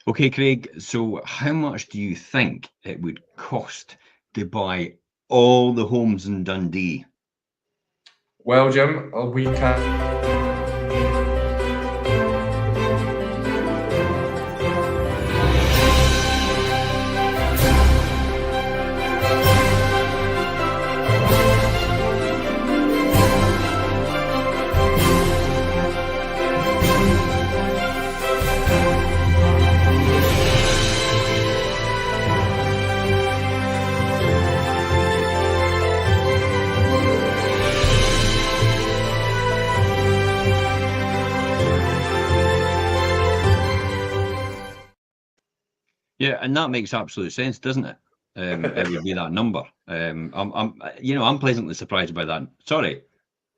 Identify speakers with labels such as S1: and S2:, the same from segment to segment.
S1: Okay, Craig, so how much do you think it would cost to buy all the homes in Dundee?
S2: Well, Jim, we can.
S1: Yeah, and that makes absolute sense, doesn't it? It would be that number. I'm pleasantly surprised by that. Sorry.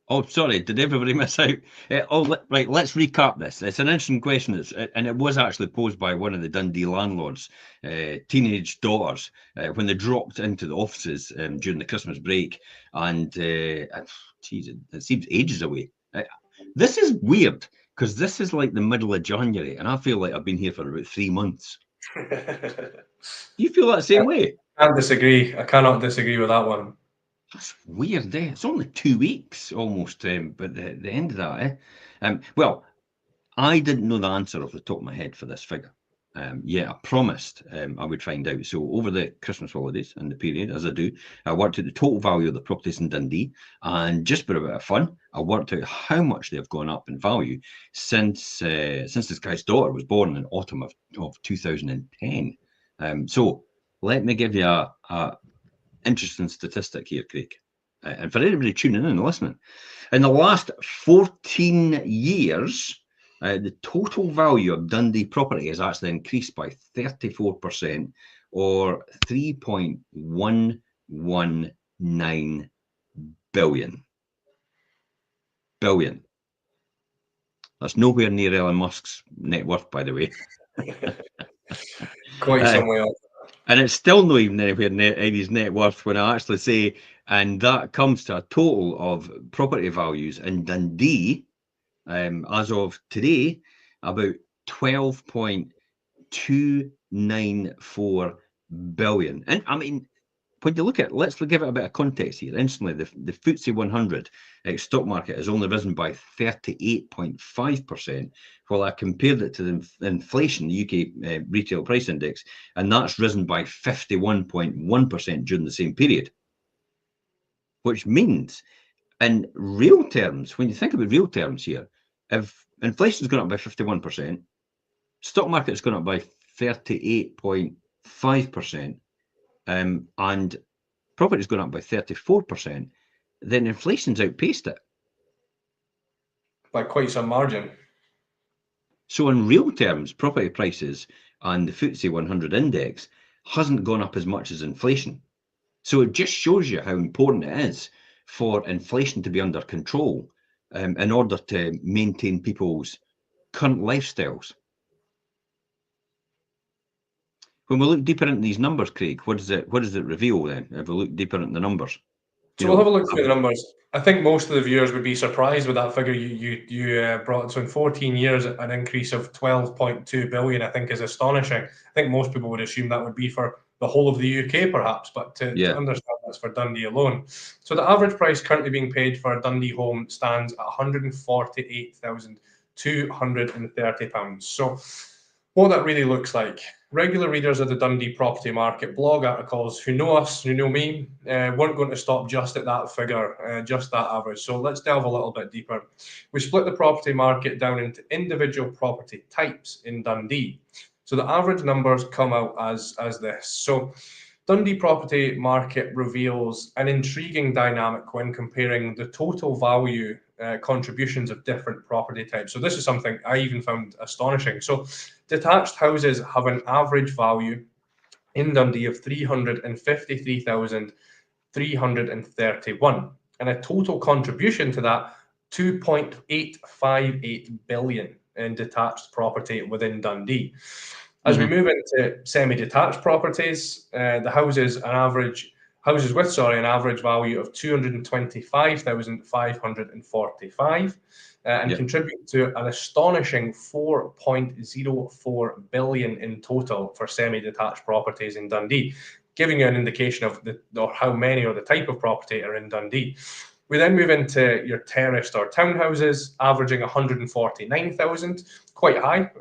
S1: Oh, sorry. Did everybody miss out? Right. Let's recap this. It's an interesting question, and it was actually posed by one of the Dundee landlords' teenage daughters when they dropped into the offices during the Christmas break, and geez, it seems ages away. This is weird because this is like the middle of January, and I feel like I've been here for about 3 months. Do you feel that same way?
S2: I can't disagree. I cannot disagree with that one.
S1: That's weird, eh? It's only 2 weeks almost, but the end of that, eh? Well, I didn't know the answer off the top of my head for this figure. I promised I would find out. So over the Christmas holidays and the period, as I do, I worked out the total value of the properties in Dundee, and just for a bit of fun, I worked out how much they've gone up in value since this guy's daughter was born in autumn of 2010. So let me give you a interesting statistic here, Craig. And for anybody tuning in and listening, in the last 14 years, the total value of Dundee property has actually increased by 34%, or 3.119 billion. Billion. That's nowhere near Elon Musk's net worth, by the way.
S2: Quite some way off.
S1: And it's still not even anywhere near his net worth when I actually say, and that comes to a total of property values in Dundee, as of today, about 12.294 billion. And I mean, when you look at, let's give it a bit of context here. Instantly, the FTSE 100 stock market has only risen by 38.5%, while I compared it to the inflation, the UK retail price index, and that's risen by 51.1% during the same period. Which means, in real terms, when you think about real terms here, if inflation's gone up by 51%, stock market's gone up by 38.5%, and property's gone up by 34%, then inflation's outpaced it.
S2: By quite some margin.
S1: So in real terms, property prices and the FTSE 100 index hasn't gone up as much as inflation. So it just shows you how important it is for inflation to be under control in order to maintain people's current lifestyles. When we look deeper into these numbers, Craig, what does it reveal then? If we look deeper into the numbers,
S2: So we'll have a look through the numbers. I think most of the viewers would be surprised with that figure you brought. So in 14 years, an increase of 12.2 billion, I think, is astonishing. I think most people would assume that would be for the whole of the UK, perhaps, but to understand that's for Dundee alone. So the average price currently being paid for a Dundee home stands at £148,230. So what that really looks like. Regular readers of the Dundee property market blog articles who know us, who know me, weren't going to stop just at that figure, just that average. So let's delve a little bit deeper. We split the property market down into individual property types in Dundee. So the average numbers come out as this. So Dundee property market reveals an intriguing dynamic when comparing the total value contributions of different property types. So this is something I even found astonishing. So detached houses have an average value in Dundee of 353,331, and a total contribution to that 2.858 billion in detached property within Dundee. As we move into semi-detached properties, the houses with an average value of 225,545, and
S1: Yep.
S2: contribute to an astonishing 4.04 billion in total for semi-detached properties in Dundee, giving you an indication of or how many or the type of property are in Dundee. We then move into your terraced or townhouses, averaging 149,000, quite high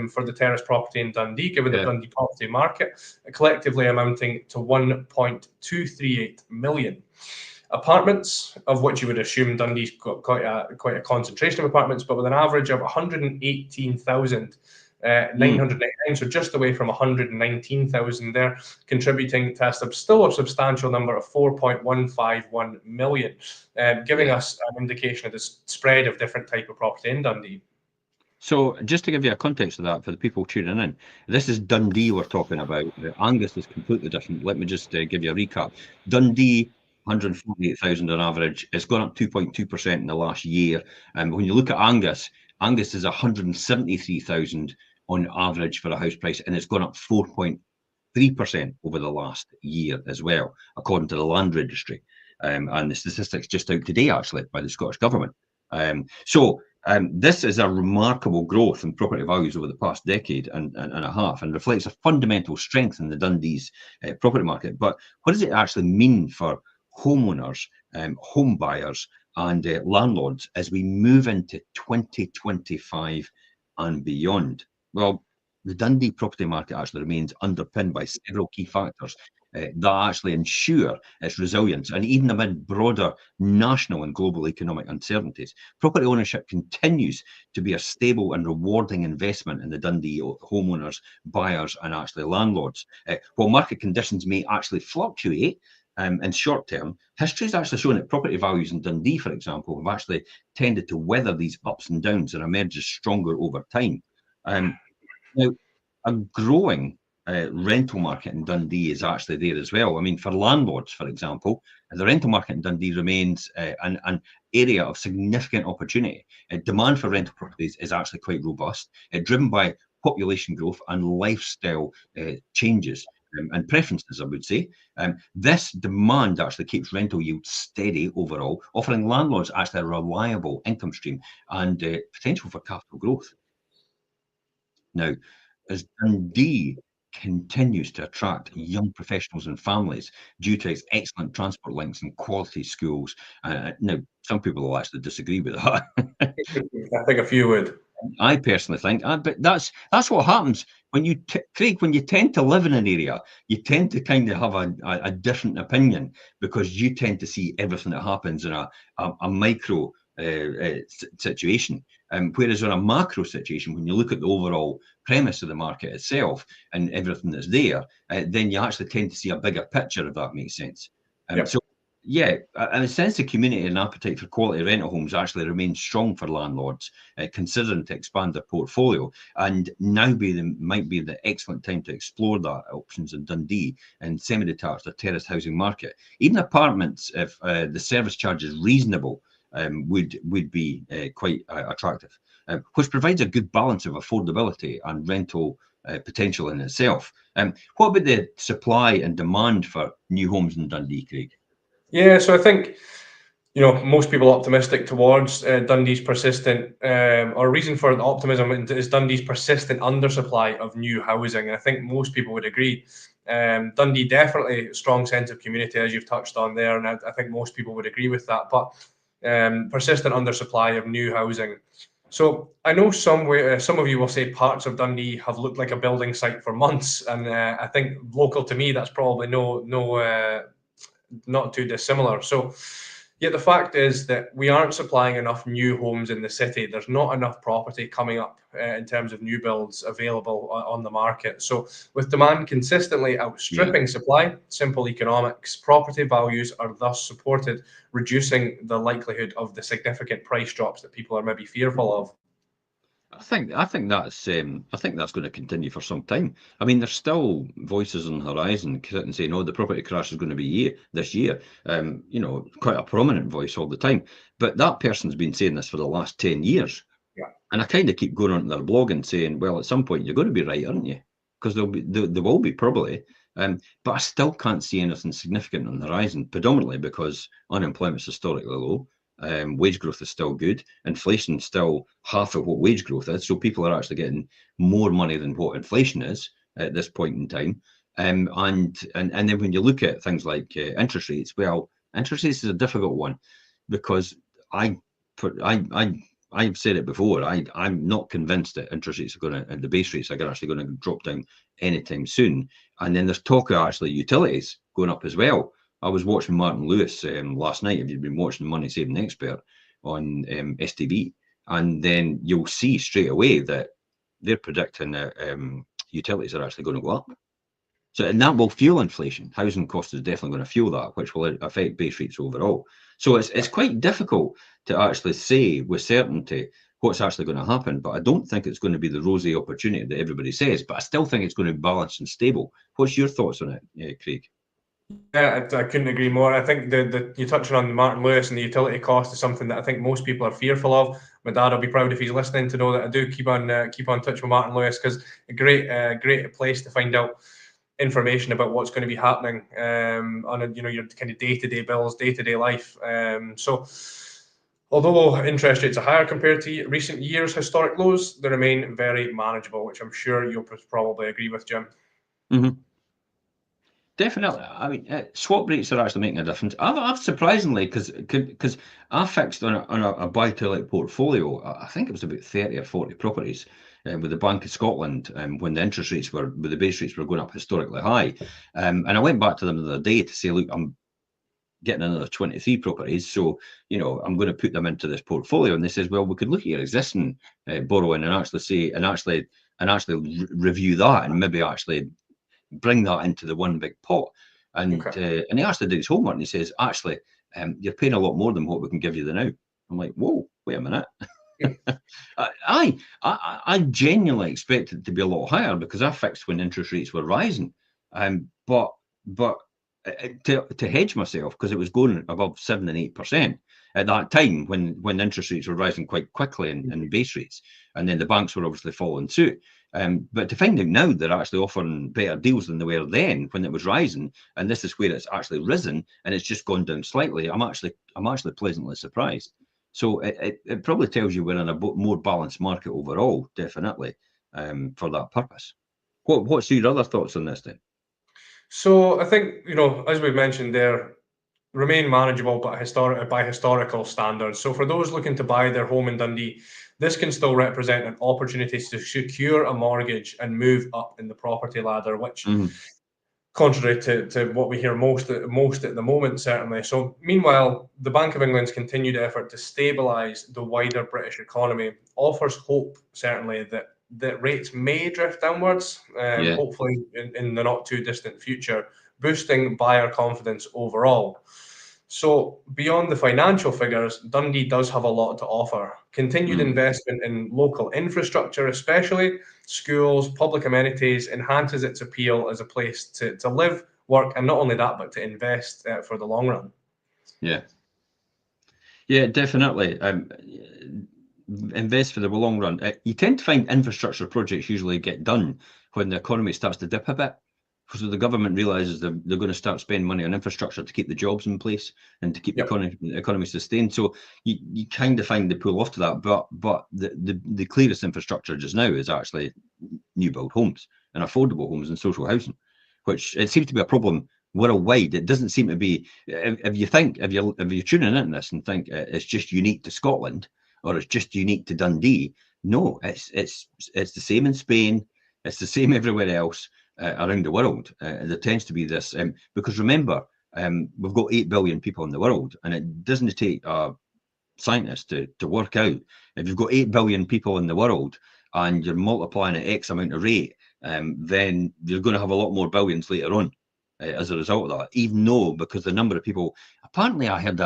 S2: for the terraced property in Dundee, given the Dundee property market, collectively amounting to 1.238 million. Apartments, of which you would assume Dundee's got quite a concentration of apartments, but with an average of 118,999, so just away from 119,000 there, contributing to still a substantial number of 4.151 million, giving us an indication of the spread of different type of property in Dundee.
S1: So just to give you a context of that for the people tuning in, this is Dundee we're talking about. Angus is completely different. Let me just give you a recap. Dundee, 148,000 on average. It's gone up 2.2% in the last year. And when you look at Angus, Angus is 173,000 on average for a house price, and it's gone up 4.3% over the last year as well, according to the Land Registry. And the statistics just out today, actually, by the Scottish Government. This is a remarkable growth in property values over the past decade and a half, and reflects a fundamental strength in the Dundee's property market. But what does it actually mean for homeowners, home buyers, and landlords as we move into 2025 and beyond? Well, the Dundee property market actually remains underpinned by several key factors that actually ensure its resilience. And even amid broader national and global economic uncertainties, property ownership continues to be a stable and rewarding investment in the Dundee homeowners, buyers, and actually landlords. While market conditions may actually fluctuate in short term, history has actually shown that property values in Dundee, for example, have actually tended to weather these ups and downs and emerge as stronger over time. Now, a growing rental market in Dundee is actually there as well. I mean, for landlords, for example, the rental market in Dundee remains an area of significant opportunity. Demand for rental properties is actually quite robust, driven by population growth and lifestyle changes and preferences, I would say. This demand actually keeps rental yields steady overall, offering landlords actually a reliable income stream and potential for capital growth. Now, as Dundee continues to attract young professionals and families due to its excellent transport links and quality schools. Now, some people will actually disagree with that.
S2: I think a few would.
S1: I personally think, but that's what happens when you, Craig, when you tend to live in an area, you tend to kind of have a different opinion because you tend to see everything that happens in a micro situation. Whereas on a macro situation, when you look at the overall premise of the market itself and everything that's there, then you actually tend to see a bigger picture, if that makes sense. So, yeah, and a sense of community and appetite for quality rental homes actually remains strong for landlords, considering to expand their portfolio. And now might be the excellent time to explore that options in Dundee and semi-detached or terraced housing market. Even apartments, if the service charge is reasonable, would be quite attractive, which provides a good balance of affordability and rental potential in itself. What about the supply and demand for new homes in Dundee, Craig?
S2: Yeah, so I think, most people are optimistic towards Dundee's persistent, or reason for the optimism is Dundee's persistent undersupply of new housing. And I think most people would agree. Dundee definitely a strong sense of community, as you've touched on there, and I think most people would agree with that. But persistent undersupply of new housing. So I know some of you will say parts of Dundee have looked like a building site for months, and I think local to me, that's probably not too dissimilar. So, the fact is that we aren't supplying enough new homes in the city. There's not enough property coming up in terms of new builds available on the market. So, with demand consistently outstripping supply, simple economics, property values are thus supported, reducing the likelihood of the significant price drops that people are maybe fearful of.
S1: I think that's going to continue for some time. I mean, there's still voices on the horizon sitting saying, "Oh, the property crash is going to be this year." Quite a prominent voice all the time. But that person's been saying this for the last 10 years.
S2: Yeah.
S1: And I kind of keep going on their blog and saying, "Well, at some point you're going to be right, aren't you?" Because there will be probably. But I still can't see anything significant on the horizon, predominantly because unemployment's historically low. Wage growth is still good. Inflation's still half of what wage growth is. So people are actually getting more money than what inflation is at this point in time. And then when you look at things like interest rates, well, interest rates is a difficult one because I've said it before. I'm not convinced that interest rates are going to, the base rates are actually going to drop down anytime soon. And then there's talk of actually utilities going up as well. I was watching Martin Lewis last night. If you've been watching Money Saving Expert on STV, and then you'll see straight away that they're predicting that utilities are actually going to go up. So, and that will fuel inflation. Housing cost is definitely going to fuel that, which will affect base rates overall. So it's quite difficult to actually say with certainty what's actually going to happen. But I don't think it's going to be the rosy opportunity that everybody says. But I still think it's going to be balanced and stable. What's your thoughts on it, Craig?
S2: Yeah, I couldn't agree more. I think you're touching on Martin Lewis and the utility cost is something that I think most people are fearful of. My dad will be proud if he's listening to know that I do keep on touch with Martin Lewis, because a great place to find out information about what's going to be happening on your kind of day-to-day bills, day-to-day life. So although interest rates are higher compared to recent years' historic lows, they remain very manageable, which I'm sure you'll probably agree with, Jim.
S1: Mm-hmm. Definitely. I mean, swap rates are actually making a difference. I've surprisingly, because I fixed on a buy-to-let portfolio. I think it was about 30 or 40 properties with the Bank of Scotland when the interest rates when the base rates were going up historically high. And I went back to them the other day to say, look, I'm getting another 23 properties, so I'm going to put them into this portfolio. And they says, well, we could look at your existing borrowing and actually review that and maybe actually bring that into the one big pot. And
S2: Okay.
S1: And he actually did his homework and he says, actually, you're paying a lot more than what we can give you now. I'm like, whoa, wait a minute. I genuinely expected it to be a lot higher because I fixed when interest rates were rising. But to hedge myself, because it was going above 7 and 8% at that time when interest rates were rising quite quickly in base rates, and then the banks were obviously following suit. But to find out now they're actually offering better deals than they were then when it was rising, and this is where it's actually risen and it's just gone down slightly. I'm actually pleasantly surprised. So it probably tells you we're in a more balanced market overall, definitely, for that purpose. What's your other thoughts on this then?
S2: So I think, as we've mentioned there, remain manageable but by historical standards. So for those looking to buy their home in Dundee, this can still represent an opportunity to secure a mortgage and move up in the property ladder, which contrary to what we hear most at the moment, certainly. So meanwhile, the Bank of England's continued effort to stabilise the wider British economy offers hope, certainly, that rates may drift downwards, hopefully in the not too distant future, boosting buyer confidence overall. So beyond the financial figures, Dundee does have a lot to offer. Continued investment in local infrastructure, especially schools, public amenities, enhances its appeal as a place to live, work, and not only that, but to invest for the long run.
S1: Yeah, definitely. Invest for the long run. You tend to find infrastructure projects usually get done when the economy starts to dip a bit. So the government realizes they're going to start spending money on infrastructure to keep the jobs in place and to keep the economy sustained. So you kind of find they pull off to that. But the clearest infrastructure just now is actually new build homes and affordable homes and social housing, which it seems to be a problem worldwide. It doesn't seem to be. If you're tuning in this and think it's just unique to Scotland or it's just unique to Dundee, no, it's the same in Spain. It's the same everywhere else. Around the world, there tends to be this because remember, we've got 8 billion people in the world, and it doesn't take a scientist to work out if you've got 8 billion people in the world and you're multiplying at X amount of rate, then you're going to have a lot more billions later on as a result of that. Even though, because the number of people, apparently, I heard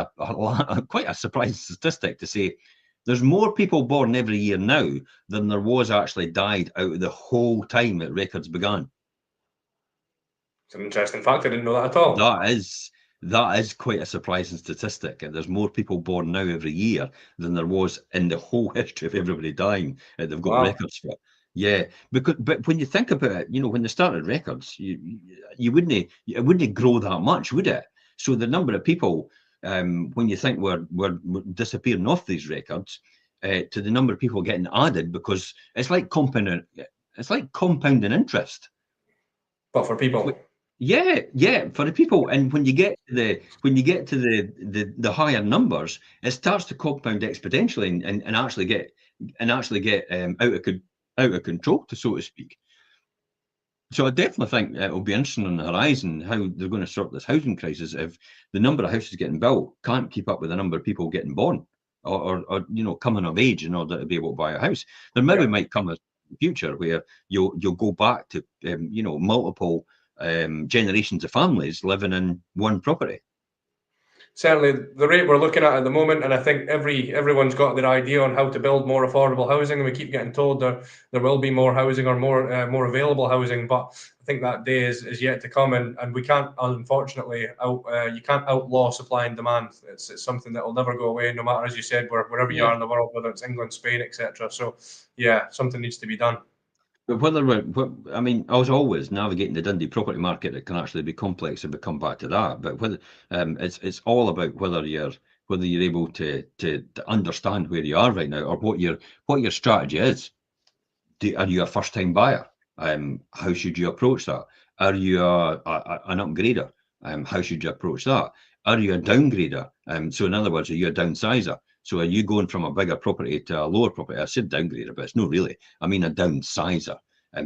S1: quite a surprising statistic to say there's more people born every year now than there was actually died out of the whole time that records began.
S2: It's an interesting fact. I didn't know that at all.
S1: That is quite a surprising statistic. And there's more people born now every year than there was in the whole history of everybody dying. They've got records for. Yeah, but when you think about it, when they started records, it wouldn't grow that much, would it? So the number of people, when you think we're disappearing off these records, to the number of people getting added, because it's like compounding interest.
S2: But for people.
S1: Yeah, for the people, and when you get to the higher numbers, it starts to compound exponentially and actually get out of control, so to speak. So I definitely think it will be interesting on the horizon how they're going to sort this housing crisis if the number of houses getting built can't keep up with the number of people getting born or coming of age in order to be able to buy a house. There maybe might come a future where you'll go back to multiple generations of families living in one property.
S2: Certainly, the rate we're looking at the moment, and I think everyone's got their idea on how to build more affordable housing, and we keep getting told there will be more housing or more available housing, but I think that day is yet to come, and we can't, unfortunately, you can't outlaw supply and demand. It's something that will never go away, no matter, as you said, wherever you are in the world, whether it's England, Spain, etc. So, yeah, something needs to be done.
S1: But I mean, I was always navigating the Dundee property market. It can actually be complex, and we come back to that. But whether it's all about whether you're able to understand where you are right now, or what your strategy is. Are you a first time buyer? How should you approach that? Are you an upgrader? How should you approach that? Are you a downgrader? So in other words, are you a downsizer? So are you going from a bigger property to a lower property? I said downgrader, but it's not really. I mean a downsizer.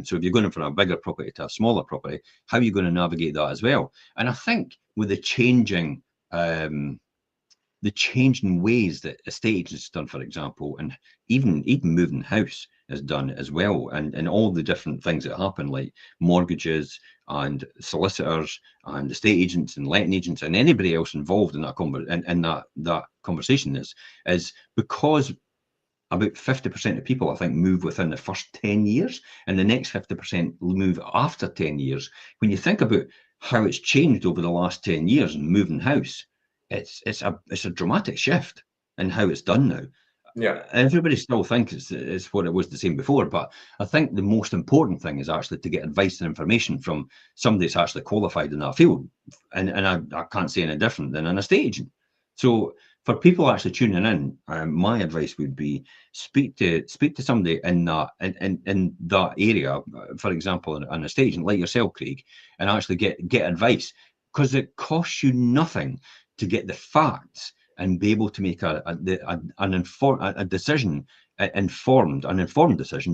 S1: So if you're going from a bigger property to a smaller property, how are you going to navigate that as well? And I think with the changing ways that estate agents done, for example, and even moving house is done as well, and all the different things that happen, like mortgages and solicitors and estate agents and letting agents and anybody else involved in that conversation is because about 50% of people, I think, move within the first 10 years, and the next 50% move after 10 years. When you think about how it's changed over the last 10 years in moving house, it's a dramatic shift in how it's done now.
S2: Yeah.
S1: Everybody still thinks it's what it was the same before, but I think the most important thing is actually to get advice and information from somebody that's actually qualified in that field. And I can't say any different than an estate agent. So for people actually tuning in, my advice would be speak to somebody in that area, for example, an estate agent like yourself, Craig, and actually get advice, because it costs you nothing to get the facts and be able to make an informed decision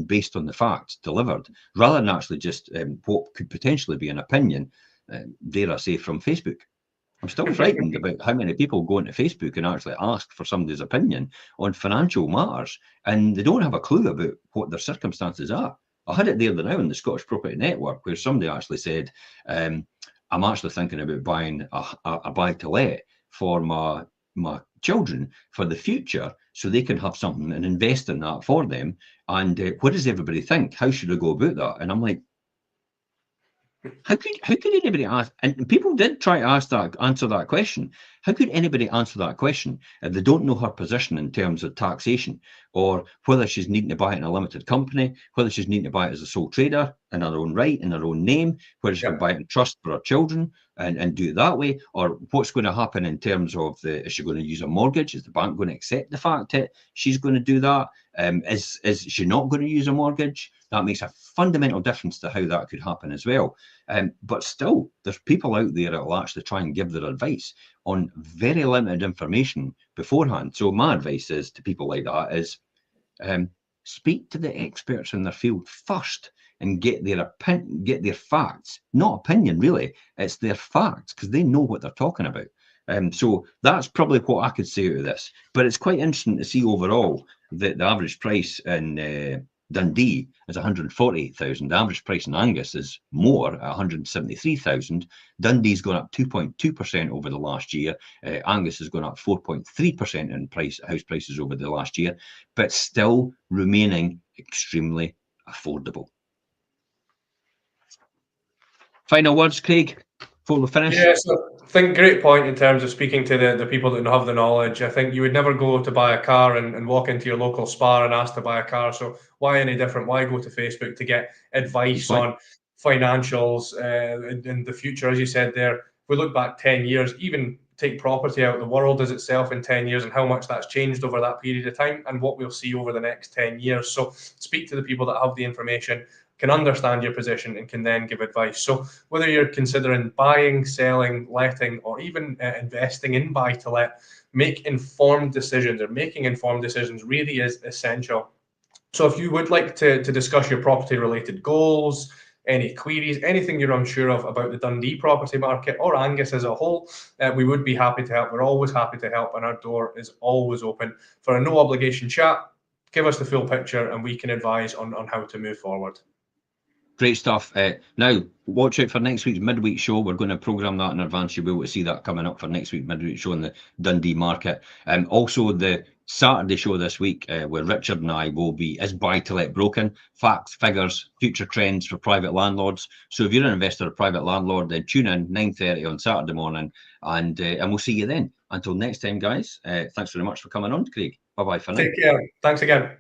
S1: based on the facts delivered, rather than actually just what could potentially be an opinion, dare I say, from Facebook. I'm still frightened about how many people go into Facebook and actually ask for somebody's opinion on financial matters, and they don't have a clue about what their circumstances are. I had it there the now in the Scottish Property Network, where somebody actually said, I'm actually thinking about buying a buy-to-let for my children for the future, so they can have something and invest in that for them. And what does everybody think? How should I go about that? And I'm like, how could anybody ask? And people did try to answer that question. How could anybody answer that question if they don't know her position in terms of taxation, or whether she's needing to buy it in a limited company, whether she's needing to buy it as a sole trader in her own right, in her own name, whether she can buy it in trust for her children and do it that way, or what's going to happen in terms of is she going to use a mortgage? Is the bank going to accept the fact that she's going to do that? Is she not going to use a mortgage? That makes a fundamental difference to how that could happen as well. But still, there's people out there that will actually try and give their advice on very limited information beforehand. So my advice is to people like that is speak to the experts in their field first and get their facts, not opinion really. It's their facts, because they know what they're talking about. So that's probably what I could say out of this. But it's quite interesting to see overall that the average price in Dundee is 148,000. The average price in Angus is more at 173,000. Dundee's gone up 2.2% over the last year. Angus has gone up 4.3% in house prices over the last year, but still remaining extremely affordable. Final words, Craig, before we finish?
S2: Yes, I think great point in terms of speaking to the people that have the knowledge. I think you would never go to buy a car and walk into your local Spar and ask to buy a car. So why any different? Why go to Facebook to get advice on financials in the future? As you said there, if we look back 10 years, even take property out, the world as itself in 10 years and how much that's changed over that period of time and what we'll see over the next 10 years. So speak to the people that have the information, can understand your position and can then give advice. So whether you're considering buying, selling, letting, or even investing in buy to let, make informed decisions, or making informed decisions really is essential. So if you would like to discuss your property related goals, any queries, anything you're unsure of about the Dundee property market or Angus as a whole, we would be happy to help. We're always happy to help, and our door is always open for a no obligation chat. Give us the full picture and we can advise on how to move forward.
S1: Great stuff. Now, watch out for next week's midweek show. We're going to program that in advance. You'll be able to see that coming up for next week's midweek show in the Dundee market. Also, the Saturday show this week, where Richard and I will be Is Buy to Let Broken? Facts, figures, future trends for private landlords. So if you're an investor or private landlord, then tune in 9:30 on Saturday morning, and we'll see you then. Until next time, guys, thanks very much for coming on, Craig. Bye-bye for now.
S2: Take care. Thanks again.